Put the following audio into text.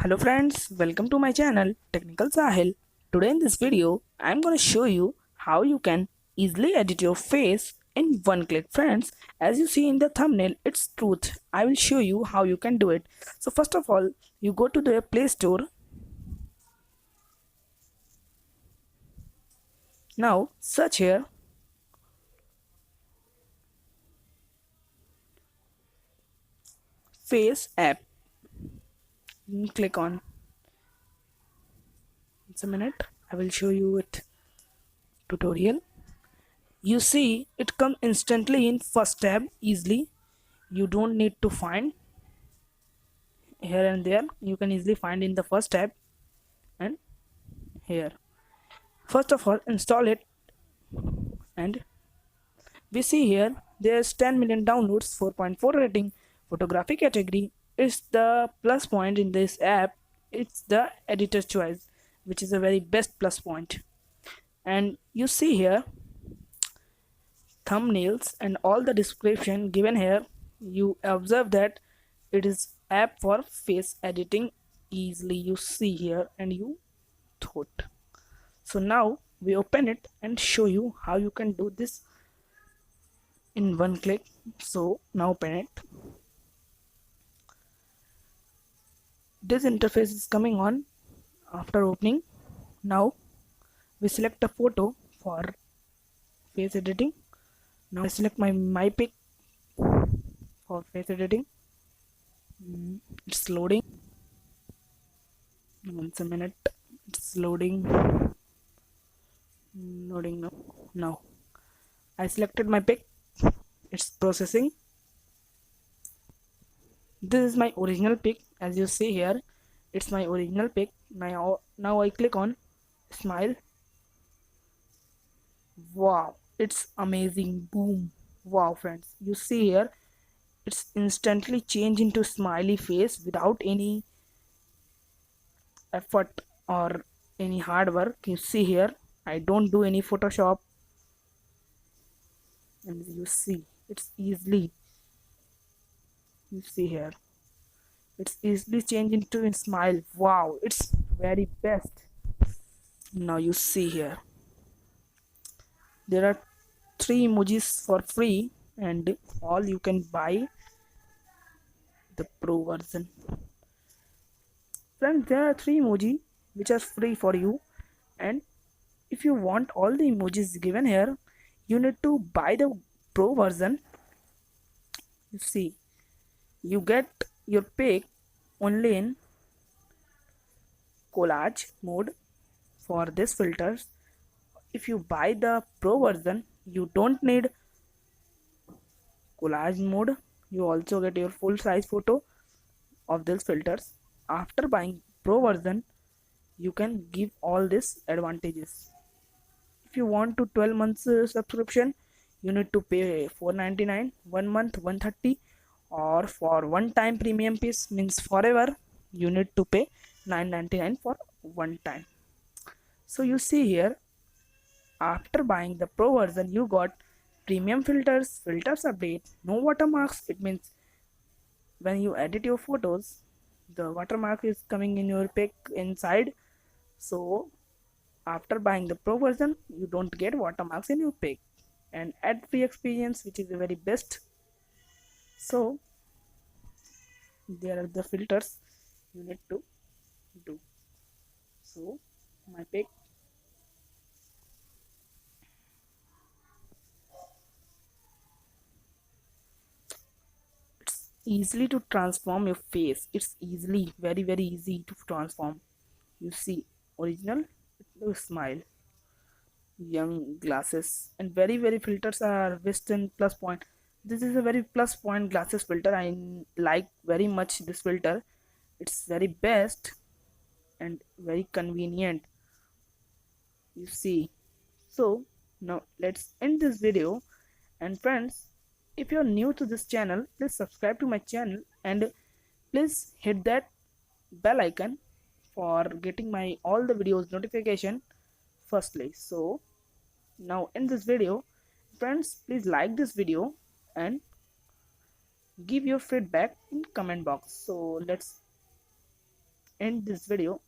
Hello friends, welcome to my channel Technical Sahil. Today in this video, I am going to show you how you can easily edit your face in one click. Friends, as you see in the thumbnail, it's truth. I will show you how you can do it. So first of all, you go to the Play Store. Now search here Face app. Click on. It's a minute. I will show you it tutorial. You see it come instantly in first tab easily. You don't need to find here and there. You can easily find in the first tab and here. First of all, install it, and we see here there's 10 million downloads, 4.4 rating, photography category. It's the plus point in this app. It's the editor choice, which is a very best plus point. And you see here thumbnails and all the description given here. You observe that it is app for face editing easily. You see here and you thought. So now we open it and show you how you can do this in one click. So now open it. This interface is coming on after opening. Now we select a photo for face editing. Now I select my pic for face editing. It's loading. Once a minute. It's loading. Loading now. Now I selected my pic. It's processing. This is my original pic. As you see here, it's my original pic. Now I click on smile. Wow, it's amazing. Boom. Wow friends, you see here it's instantly changed into smiley face without any effort or any hard work. You see here I don't do any Photoshop, and you see it's easily, you see here it's easily changed into a smile. Wow, it's very best. Now you see here there are 3 emojis for free, and all you can buy the pro version. Friends, there are 3 emoji which are free for you, and if you want all the emojis given here, you need to buy the pro version. You see, you get your pic only in collage mode for this filters. If you buy the pro version, you don't need collage mode. You also get your full size photo of these filters. After buying pro version, you can give all these advantages. If you want to 12 months subscription, you need to pay 499, 1 month 130, or for one time premium piece means forever, you need to pay 999 for one time. So you see here, after buying the pro version, you got premium filters update, no watermarks. It means when you edit your photos, the watermark is coming in your pic inside. So after buying the pro version, you don't get watermarks in your pic, and ad free experience, which is the very best. So there are the filters you need to do. So my pic, it's easily to transform your face. It's easily very easy to transform. You see original smile, young glasses, and very filters are western plus point. This is a very plus point glasses filter. I like very much this filter. It's very best and very convenient, you see. So now let's end this video. And friends, if you're new to this channel, please subscribe to my channel and please hit that bell icon for getting my all the videos notification firstly. So now in this video, friends, please like this video and give your feedback in comment box. So let's end this video.